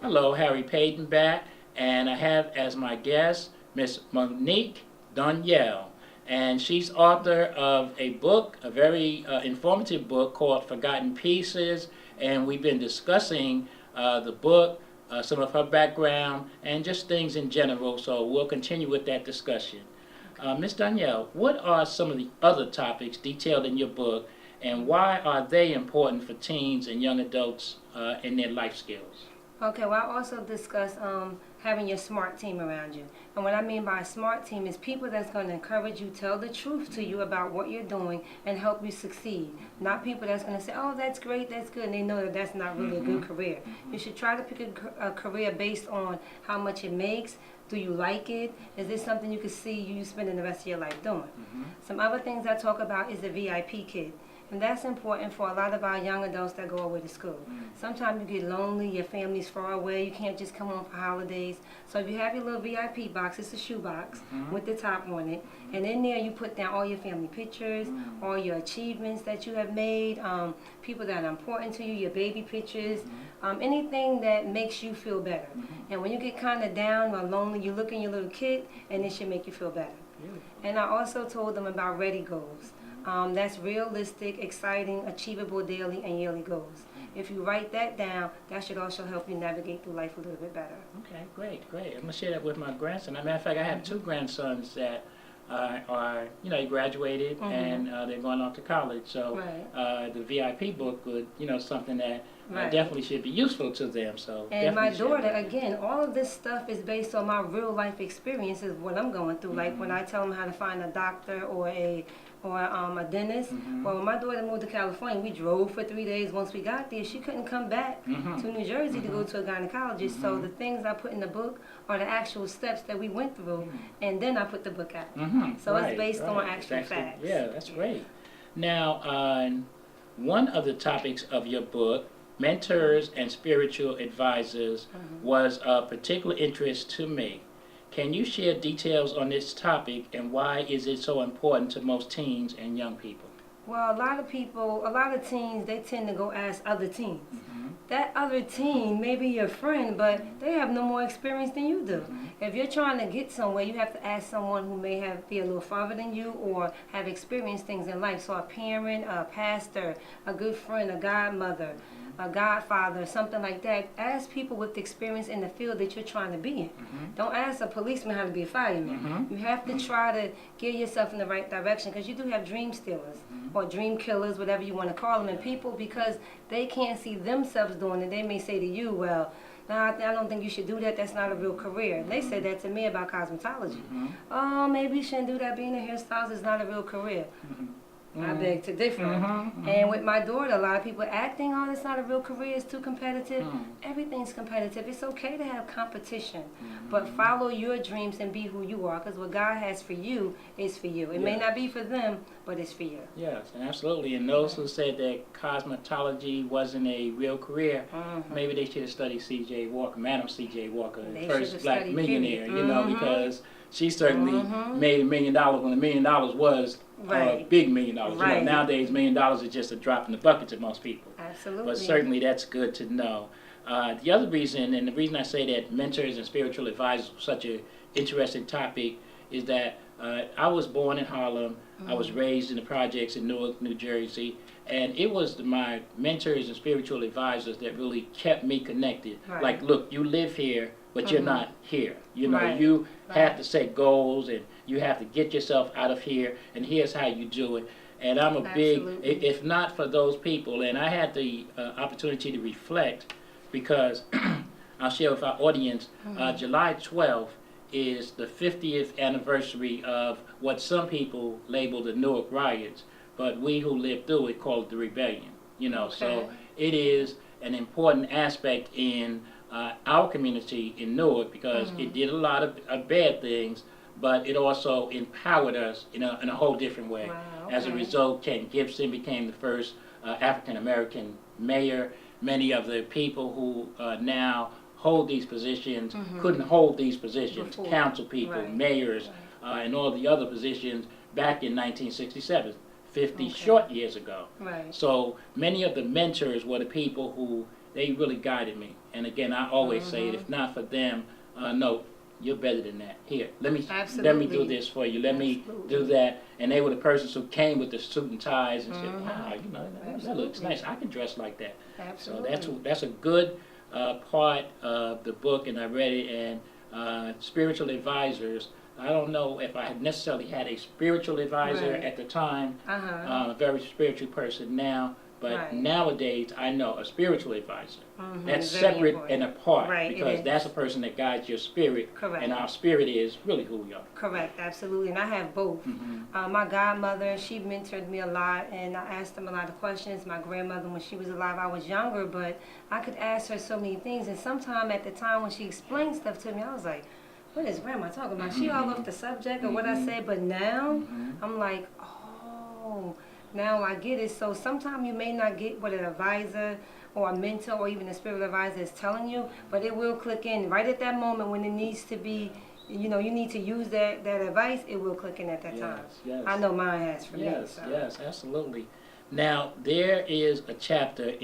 Hello, Harry Paden back, and I have as my guest Miss Monique Donyale, and she's author of a book, a very informative book called Forgotten Pieces, and we've been discussing the book, some of her background, and just things in general, so we'll continue with that discussion. Ms. Donyale, what are some of the other topics detailed in your book, and why are they important for teens and young adults in their life skills? Okay, well, I also discuss having your smart team around you. And what I mean by a smart team is people that's going to encourage you, tell the truth to you about what you're doing, and help you succeed. Not people that's going to say, oh, that's great, that's good, and they know that that's not really a good career. You should try to pick a career based on how much it makes. Do you like it? Is this something you can see you spending the rest of your life doing? Some other things I talk about is the VIP kid. And that's important for a lot of our young adults that go away to school. Sometimes you get lonely, your family's far away, you can't just come home for holidays. So if you have your little VIP box, it's a shoe box with the top on it. And in there you put down all your family pictures, all your achievements that you have made, people that are important to you, your baby pictures, anything that makes you feel better. And when you get kind of down or lonely, you look in your little kit and it should make you feel better. And I also told them about ready goals. That's realistic, exciting, achievable daily and yearly goals. If you write that down, that should also help you navigate through life a little bit better. Okay, great. I'm going to share that with my grandson. As a matter of fact, I have two grandsons that are, they graduated and they're going off to college. So the VIP book would, something that definitely should be useful to them. So and my daughter, again, all of this stuff is based on my real life experiences of what I'm going through. Like when I tell them how to find a doctor or a dentist. Well, when my daughter moved to California, we drove for 3 days. Once we got there, she couldn't come back to New Jersey to go to a gynecologist. So the things I put in the book are the actual steps that we went through, and then I put the book out. So it's based on actual facts. Yeah, that's great. Now, one of the topics of your book, mentors and spiritual advisors, was of particular interest to me. Can you share details on this topic, and why is it so important to most teens and young people? Well, a lot of teens, they tend to go ask other teens. That other teen may be your friend, but they have no more experience than you do. If you're trying to get somewhere, you have to ask someone who may be a little farther than you or have experienced things in life. So a parent, a pastor, a good friend, a godmother, a godfather, something like that. Ask people with experience in the field that you're trying to be in. Don't ask a policeman how to be a fireman. You have to try to get yourself in the right direction, because you do have dream stealers or dream killers, whatever you want to call them, and people, because they can't see themselves doing it, they may say to you, well, nah, I don't think you should do that. That's not a real career. And they said that to me about cosmetology. Oh, maybe you shouldn't do that. Being a hairstylist is not a real career. I beg to differ. And with my daughter, a lot of people acting, oh, it's not a real career, it's too competitive. Everything's competitive. It's okay to have competition, but follow your dreams and be who you are, because what God has for you is for you. It may not be for them, but it's for you. Yes, absolutely. And those who said that cosmetology wasn't a real career, maybe they should have studied C.J. Walker, Madam C.J. Walker, the first black millionaire, because she certainly made $1 million when $1 million was a big $1 million. Nowadays, $1 million is just a drop in the bucket to most people. Absolutely. But certainly that's good to know. The other reason, and the reason I say that mentors and spiritual advisors are such an interesting topic, is that I was born in Harlem. I was raised in the projects in Newark, New Jersey, and it was my mentors and spiritual advisors that really kept me connected. Like, look, you live here, but you're not here. You have to set goals, and you have to get yourself out of here, and here's how you do it. And I'm a big, if not for those people, and I had the opportunity to reflect, because I'll share with our audience, July 12th is the 50th anniversary of what some people label the Newark riots, but we who lived through it call it the rebellion. So it is an important aspect in our community in Newark, because it did a lot of bad things, but it also empowered us in a whole different way. As a result, Ken Gibson became the first African-American mayor. Many of the people who now hold these positions couldn't hold these positions, council people, mayors, and all the other positions back in 1967. 50 short years ago. Right. So many of the mentors were the people who they really guided me. And again, I always say, if not for them, no, you're better than that. Here, let me do this for you. Let me do that. And they were the persons who came with the suit and ties and said, wow, you know, that looks nice. I can dress like that. Absolutely. So that's a good part of the book, and I read it. And spiritual advisors, I don't know if I had necessarily had a spiritual advisor at the time, a very spiritual person now. But nowadays, I know a spiritual advisor. That's separate and apart, because that's a person that guides your spirit, and our spirit is really who we are. Correct, absolutely, and I have both. My godmother, she mentored me a lot, and I asked them a lot of questions. My grandmother, when she was alive, I was younger, but I could ask her so many things, and sometime at the time when she explained stuff to me, I was like, what is grandma talking about? She all off the subject of what I said, but now, I'm like, oh, now I get it. So sometimes you may not get what an advisor or a mentor or even a spiritual advisor is telling you, but it will click in right at that moment when it needs to be, you know, you need to use that advice, it will click in at that time. Yes. I know mine has for me. Yes, absolutely. Now, there is a chapter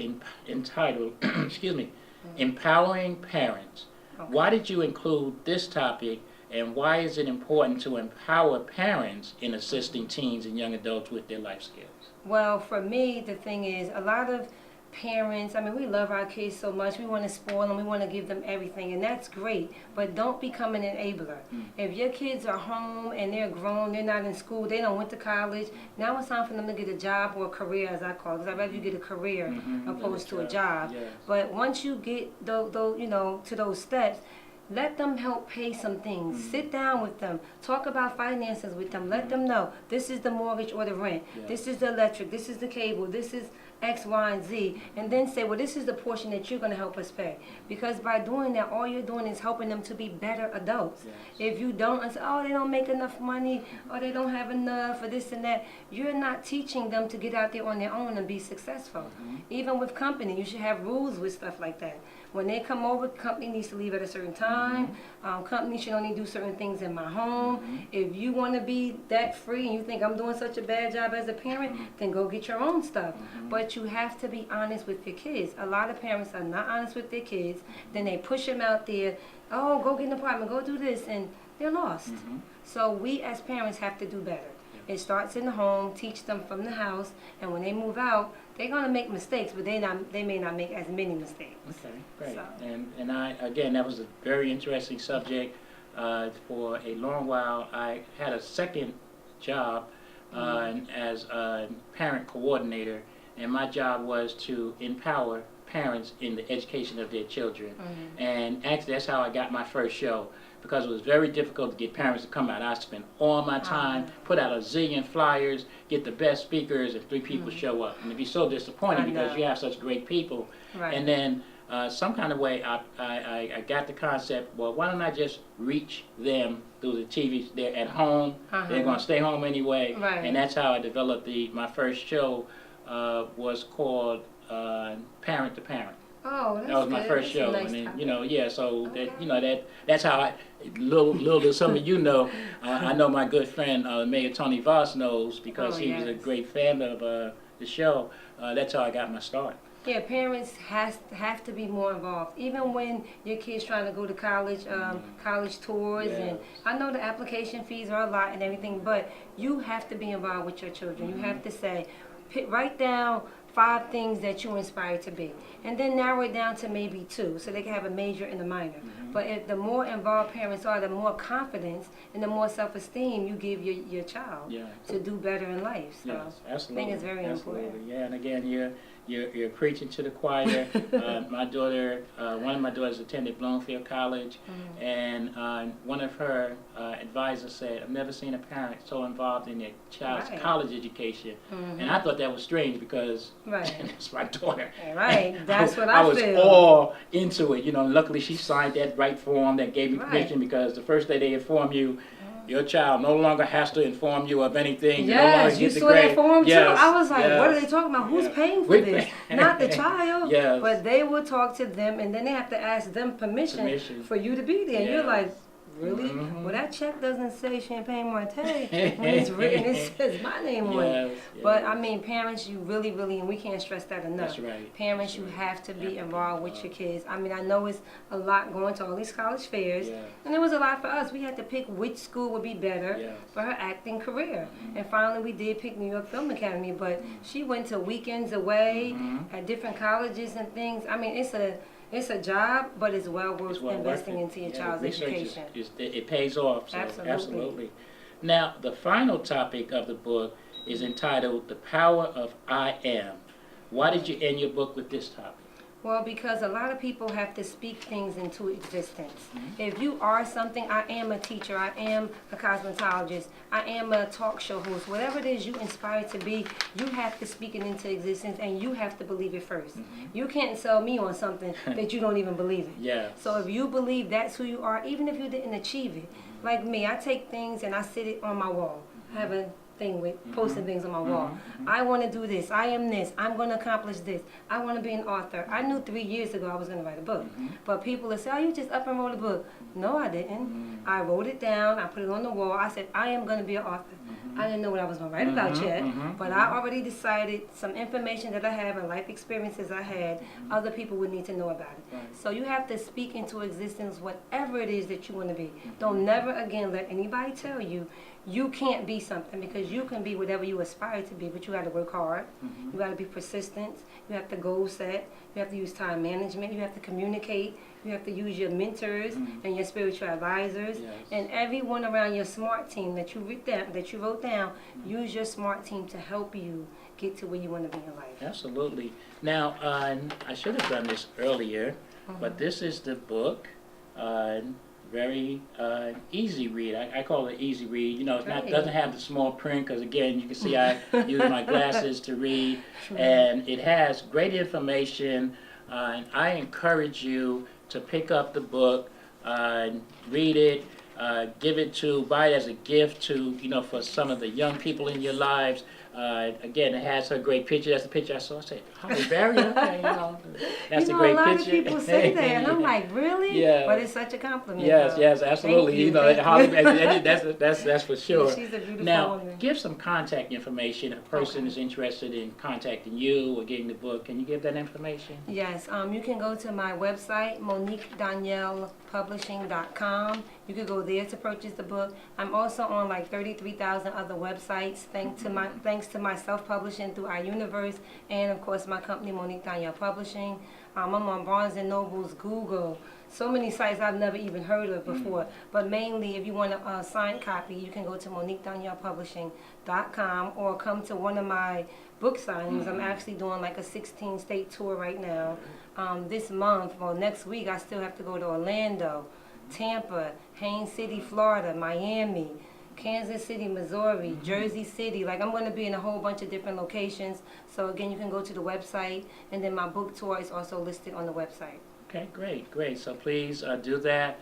entitled, excuse me, Empowering Parents. Why did you include this topic, and why is it important to empower parents in assisting teens and young adults with their life skills? Well, for me, the thing is, a lot of parents, I mean, we love our kids so much. We want to spoil them. We want to give them everything, and that's great. But don't become an enabler. If your kids are home and they're grown, they're not in school, they don't went to college, now it's time for them to get a job or a career, as I call it. Because I'd rather you get a career opposed to a job. But once you get you know, to those steps, let them help pay some things. Sit down with them. Talk about finances with them. Let them know this is the mortgage or the rent. This is the electric. This is the cable. This is X, Y, and Z. And then say, well, this is the portion that you're going to help us pay. Because by doing that, all you're doing is helping them to be better adults. If you don't, and say, oh, they don't make enough money, or they don't have enough, or this and that, you're not teaching them to get out there on their own and be successful. Even with company, you should have rules with stuff like that. When they come over, company needs to leave at a certain time. Company should only do certain things in my home. If you want to be that free and you think I'm doing such a bad job as a parent, then go get your own stuff. But you have to be honest with your kids. A lot of parents are not honest with their kids. Then they push them out there. Oh, go get an apartment, go do this, and they're lost. So we as parents have to do better. It starts in the home, teach them from the house, and when they move out, they're going to make mistakes, but they may not make as many mistakes. Okay, great. So. And I, again, that was a very interesting subject. For a long while, I had a second job as a parent coordinator, and my job was to empower parents in the education of their children. And actually, that's how I got my first show, because it was very difficult to get parents to come out. I spent all my time, put out a zillion flyers, get the best speakers, and 3 people show up. And it'd be so disappointing because you have such great people. And then some kind of way I got the concept, well, why don't I just reach them through the TV? They're at home, they're going to stay home anyway. And that's how I developed my first show. Was called Parent to Parent. Oh, that's that was my good. first show, Nice and then, topic. you know, so that, you know, that's how I, little some of you know, I know my good friend Mayor Tony Voss knows, because he was a great fan of the show. That's how I got my start. Yeah, parents have to be more involved. Even when your kid's trying to go to college, college tours, and I know the application fees are a lot and everything, but you have to be involved with your children. You have to say, write down 5 things that you inspire to be, and then narrow it down to maybe 2, so they can have a major and a minor. But if the more involved parents are, the more confidence and the more self-esteem you give your child to do better in life. So I think it's very important. Yeah, and again, you're preaching to the choir. My daughter, one of my daughters attended Bloomfield College, and one of her advisors said, I've never seen a parent so involved in their child's college education. And I thought that was strange, because that's my daughter. That's what I feel. I was all into it, you know. Luckily, she signed that right form that gave me permission, because the first day they inform you, your child no longer has to inform you of anything. Yes, you saw that form too. I was like, what are they talking about? Who's paying for this? Not the child. But they will talk to them, and then they have to ask them permission for you to be there. And you're like, really? Well, that check doesn't say Champagne Monte. When it's written, it says my name on it. Yes. But I mean, parents, you really, and we can't stress that enough. That's right. Parents, That's you right. have to be involved with your kids. I mean, I know it's a lot going to all these college fairs, Yeah. and it was a lot for us. We had to pick which school would be better Yes. for her acting career. And finally, we did pick New York Film Academy, but she went to weekends away at different colleges and things. I mean, it's a job, but it's well worth investing into your child's education. It pays off. So absolutely. Now, the final topic of the book is entitled "The Power of I Am." Why did you end your book with this topic? Well, because a lot of people have to speak things into existence. If you are something, I am a teacher, I am a cosmetologist, I am a talk show host, whatever it is you inspire to be, you have to speak it into existence, and you have to believe it first. You can't sell me on something that you don't even believe in. Yeah. So if you believe that's who you are, even if you didn't achieve it, like me, I take things and I sit it on my wall. I have a thing with posting things on my wall. I want to do this. I am this. I'm going to accomplish this. I want to be an author. I knew 3 years ago I was going to write a book. But people will say, oh, you just up and wrote a book. No, I didn't. I wrote it down. I put it on the wall. I said, I am going to be an author. I didn't know what I was going to write about yet. But I already decided some information that I have and life experiences I had, other people would need to know about it. So you have to speak into existence whatever it is that you want to be. Don't never again let anybody tell you you can't be something, because you can be whatever you aspire to be, but you got to work hard. You got to be persistent. You have to goal set. You have to use time management. You have to communicate. You have to use your mentors and your spiritual advisors, and everyone around your SMART team that you wrote down. Use your SMART team to help you get to where you want to be in life. Absolutely. Now, I should have done this earlier, but this is the book. Very easy read. I call it easy read. You know, it doesn't have the small print, because again, you can see I use my glasses to read, and it has great information. And I encourage you to pick up the book, read it, buy it as a gift to, for some of the young people in your lives. Again, it has a great picture. That's the picture I saw. I said, Holly Berry, okay, that's a great picture. A lot of people say that, and I'm like, really? Yeah. But it's such a compliment. Yes, absolutely. Holly Berry, that's for sure. She's a beautiful woman. Give some contact information. If a person is interested in contacting you or getting the book, can you give that information? Yes, you can go to my website, MoniqueDonyalePublishing.com. You could go there to purchase the book. I'm also on like 33,000 other websites, thanks to my self-publishing through our universe, and of course my company, Monique Donyale Publishing. I'm on Barnes & Noble's, Google, so many sites I've never even heard of before. But mainly, if you want a signed copy, you can go to MoniqueDonyalePublishing.com or come to one of my book signings. I'm actually doing like a 16-state tour right now. This month, next week, I still have to go to Orlando, Tampa, Haines City, Florida, Miami, Kansas City, Missouri, Jersey City. Like, I'm going to be in a whole bunch of different locations. So again, you can go to the website, and then my book tour is also listed on the website. Okay, great. So please do that.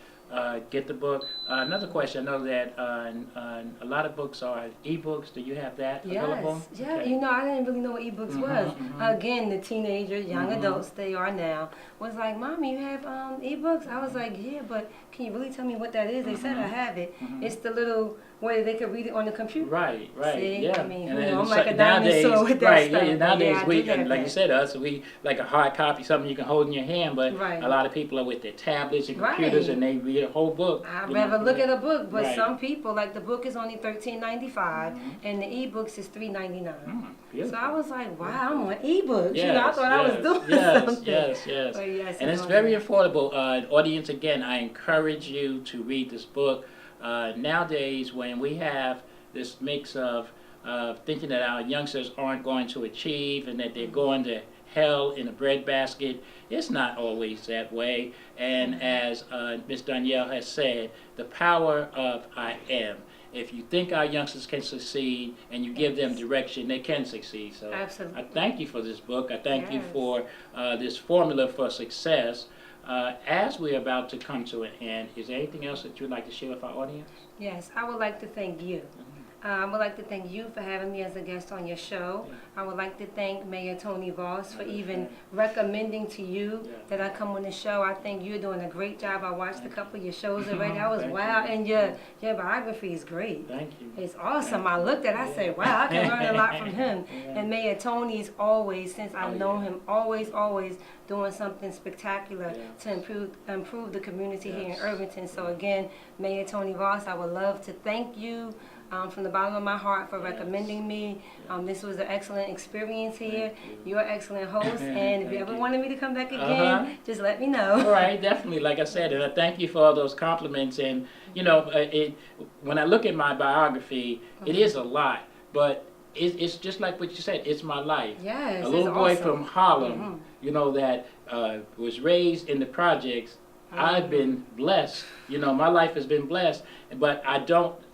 Get the book. Another question, I know that a lot of books are e-books. Do you have that available? Yes, yeah. Okay. I didn't really know what e-books was. Again, the teenagers, young adults, they are now, was like, Mommy, you have e-books? I was like, yeah, but can you really tell me what that is? They said I have it. It's the little way they could read it on the computer. Right, See? yeah. I mean, and I'm like a dinosaur with that stuff. Nowadays, we, like you said, we like a hard copy, something you can hold in your hand, but a lot of people are with their tablets and computers, and they read a whole book. I'd rather look at a book, but some people, like, the book is only $13.95, and the e-books is $3.99. So I was like, wow, I'm on e-books. I thought I was doing something. Yes. And it's very affordable. Audience, again, I encourage you to read this book. Nowadays, when we have this mix of thinking that our youngsters aren't going to achieve and that they're going to hell in a breadbasket, it's not always that way. And as Ms. Donyale has said, the power of I am. If you think our youngsters can succeed and you give them direction, they can succeed. So absolutely. I thank you for this book. I thank you for this formula for success. As we're about to come to an end, is there anything else that you'd like to share with our audience? Yes, I would like to thank you. I would like to thank you for having me as a guest on your show. Yeah. I would like to thank Mayor Tony Voss for even Okay. recommending to you Yeah. that I come on the show. I think you're doing a great job. I watched a couple of your shows already. I was Thank wow, you. and your biography is great. Thank you. It's awesome. Thank I you. looked at it, I said, wow, I can learn a lot from him. Yeah. And Mayor Tony's always, since I've Oh, known yeah. him, always doing something spectacular Yeah. to improve the community here in Yes. Irvington. So again, Mayor Tony Voss, I would love to thank you from the bottom of my heart for Yes. recommending me. This was an excellent experience here. Thank you. You're an excellent host, and if you Thank ever you. wanted me to come back again, just let me All know. right, definitely. Like I said, and I thank you for all those compliments. And you know, when I look at my biography, it is a lot, but it's just like what you said. It's my life. Yes, A little it's boy awesome. from Harlem, Mhm. you know, that was raised in the projects. I've been blessed. You know, my life has been blessed, but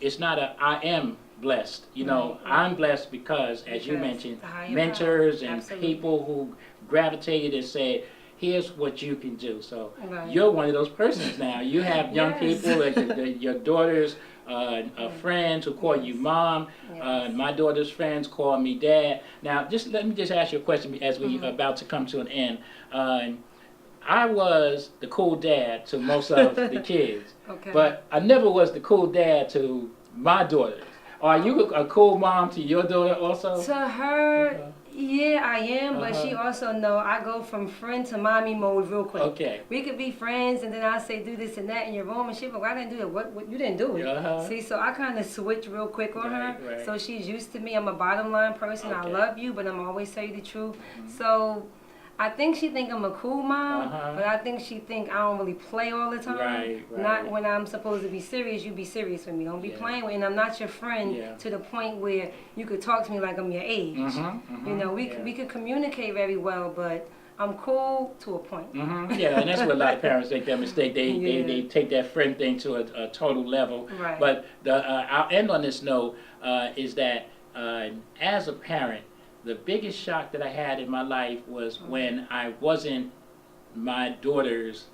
it's not I am blessed. You know, Right. I'm blessed because, as you Because mentioned, the higher mentors power. and Absolutely. people who gravitated and said, here's what you can do. So Right. you're one of those persons now. You have young Yes. people, your daughters, friends who call you mom. Yes. My daughter's friends call me dad. Now, let me just ask you a question as we about to come to an end. I was the cool dad to most of the kids, Okay. but I never was the cool dad to my daughters. Are you a cool mom to your daughter also? To her, yeah, I am, but she also know I go from friend to mommy mode real quick. Okay. We could be friends, and then I say do this and that in your room, and she but why didn't do it? What you didn't do it? See, so I kind of switch real quick on her. Right. So she's used to me. I'm a bottom line person. I Okay. love you, but I'm always tell you the truth. So I think she think I'm a cool mom, but I think she think I don't really play all the time. Right. Not when I'm supposed to be serious, you be serious with me. Don't be Yeah. playing with me. And I'm not your friend to the point where you could talk to me like I'm your age. You know, we could communicate very well, but I'm cool to a point. Yeah, and that's what a lot of parents make that mistake. They take that friend thing to a total level. Right. But I'll end on this note is that as a parent, the biggest shock that I had in my life was when I wasn't my daughter's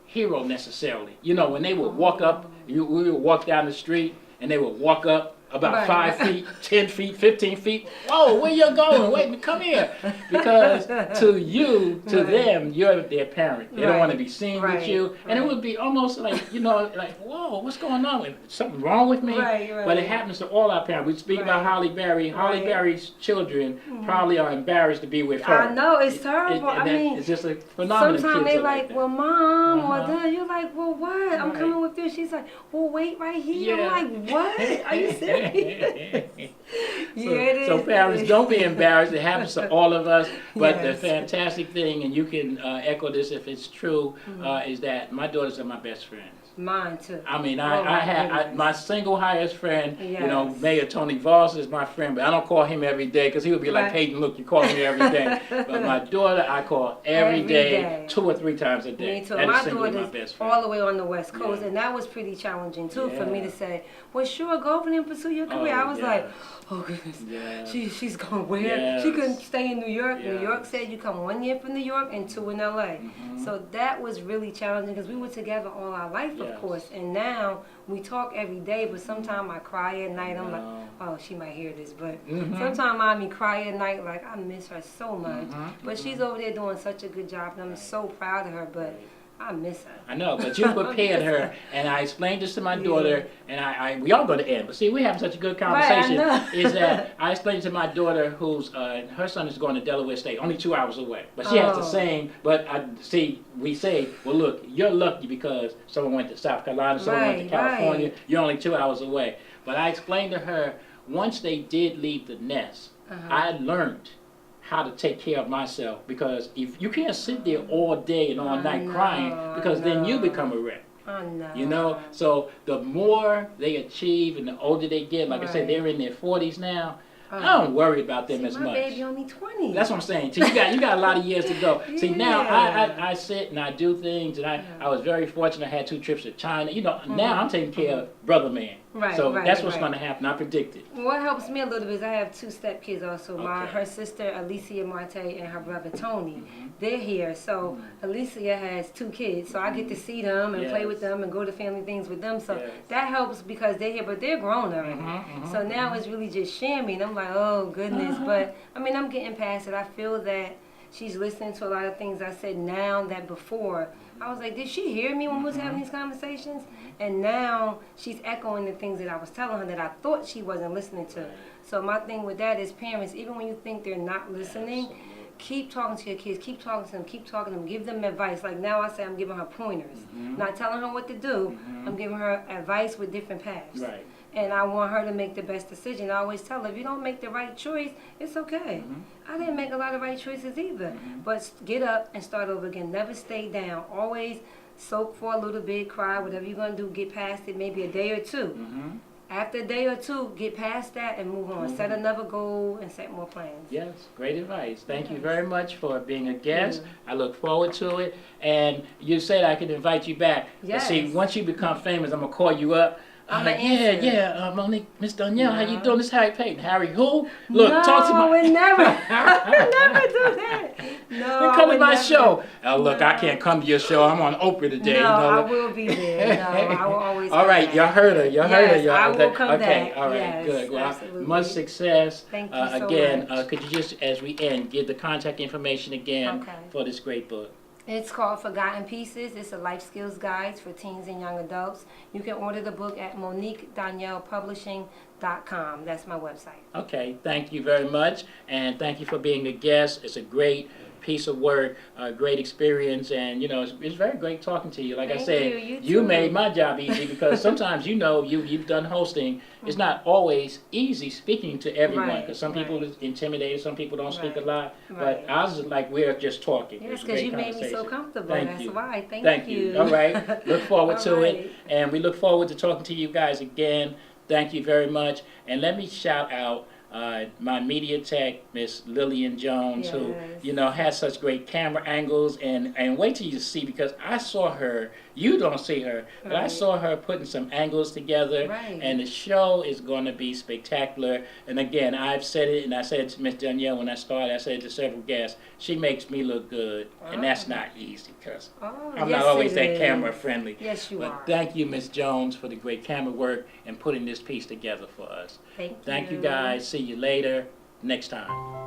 hero necessarily. You know, when they would walk up, we would walk down the street, and they would walk up about 5 feet, 10 feet, 15 feet. Whoa, where you going? Wait, come here. Because to them, you're their parent. They don't want to be seen with you. And it would be almost like, you know, like, whoa, what's going on? Is something wrong with me? But it happens to all our parents. We speak about Holly Berry. Holly Berry's children probably are embarrassed to be with her. I know, it's terrible. I mean, it's just a phenomenon. Sometimes they like, that. well, mom, or dad, you're like, well, what? I'm coming with you. She's like, well, wait right here. Yeah. I'm like, what? Are you serious? So parents, don't be embarrassed. It happens to all of us. But the Yes. fantastic thing, and you can echo this if it's true, is that my daughters are my best friends. Mine too. I mean, Oh, my I had goodness. my single highest friend. Yes. You know, Mayor Tony Voss is my friend, but I don't call him every day because he would be like, Right. Paden, look, you call me every day. But my daughter, I call every day, day. 2 or 3 times a day. Me too. That My is simply my daughter's best friend. all the way on the West Coast, Yeah. and that was pretty challenging too for me Yeah. to say, well, sure, go over there and pursue your career. Oh, I was yeah. like, oh goodness, Yeah. she's going where? Yes. She couldn't stay in New York. New York Yes. said you come 1 year from New York and 2 in LA. So that was really challenging because we were together all our life, Yes. of course, and now we talk every day. But sometimes I cry at night. I'm like, No. oh, she might hear this, but sometimes mommy cry at night like I miss her so much. But she's over there doing such a good job, and I'm so proud of her. But I miss her. I know, but you prepared her, and I explained this to my daughter, and we are going to end. But see, we're having such a good conversation. Right, I know. Is that I explained to my daughter, who's her son is going to Delaware State, only 2 hours away, but she has the same. But we say, well, look, you're lucky because someone went to South Carolina, someone went to Right, California. right. You're only 2 hours away. But I explained to her once they did leave the nest, I learned how to take care of myself, because if you can't sit there all day and all night crying, because then you become a wreck. I know. You know, so the more they achieve and the older they get, like I said, Right. they're in their 40s now. I don't worry about them See, as my much. baby only 20. That's what I'm saying. So you got a lot of years to go. See, now Yeah. I sit and I do things, and I was very fortunate. I had 2 trips to China. You know, now I'm taking care of brother man. Right, So right, that's what's right. going to happen. I predict it. What helps me a little bit is I have 2 step kids also. Okay. Her sister Alicia Marte and her brother Tony. Mhm. They're here. So Alicia has 2 kids. So I get to see them and play with Yes. them and go to family things with them. So Yes. that helps because they're here, but they're grown already. So now it's really just sharing. I'm like, oh goodness. But I mean, I'm getting past it. I feel that she's listening to a lot of things I said now that before. I was like, did she hear me when we was having these conversations? And now she's echoing the things that I was telling her that I thought she wasn't listening to. So my thing with that is parents, even when you think they're not listening, keep talking to your kids, keep talking to them, keep talking to them, give them advice. Like now I say I'm giving her pointers, not telling her what to do. I'm giving her advice with different paths. Right. And I want her to make the best decision. I always tell her, if you don't make the right choice, it's okay. I didn't make a lot of right choices either. But get up and start over again. Never stay down. Always soak for a little bit, cry, whatever you're going to do, get past it, maybe a day or 2. After a day or 2, get past that and move on. Set another goal and set more plans. Yes, great advice. Thank you very much for being a guest. I look forward to it. And you said I could invite you back. Yes. But see, once you become famous, I'm going to call you up. I'm like, Monique, Miss Donyale, how you doing? This Harry Paden. Harry who? Look, no, talk to my... I would never. I would never do that. No, You I come to would my never. show. Oh, look, No. I can't come to your show. I'm on Oprah today. No, you know, I like- will be there. No, I will always All come right, back. y'all heard her. Y'all heard her. Yes, Y'all. I will come okay, back. all right, Yes, good. Well, absolutely. much success. Thank you so again, much. could you just, as we end, give the contact information again Okay. for this great book? It's called Forgotten Pieces. It's a life skills guide for teens and young adults. You can order the book at MoniqueDonyalePublishing.com. That's my website. Okay, thank you very much, and thank you for being a guest. It's a great piece of work, a great experience, and you know it's very great talking to you. Like I Thank said, you. You you too. made my job easy because sometimes you've done hosting. It's not always easy speaking to everyone Right, because some people right. are intimidated, some people don't speak a Right, lot. But right. ours is like we're just talking. Yes, It's a because great you made me so conversation. comfortable. Thank That's you. why. Thank you. All right. Look forward All to right. it. And we look forward to talking to you guys again. Thank you very much. And let me shout out my media tech, Miss Lillian Jones, who, Yes. you know, has such great camera angles. And wait till you see, because I saw her, you don't see her, but I Right. saw her putting some angles together. Right. And the show is going to be spectacular. And again, I've said it, and I said it to Miss Donyale when I started, I said it to several guests, she makes me look good. And that's not easy, because Oh, I'm yes, not always it that is. camera friendly. Yes, you But are. thank you, Miss Jones, for the great camera work and putting this piece together for us. Thank you. Thank you, guys. See you later next time.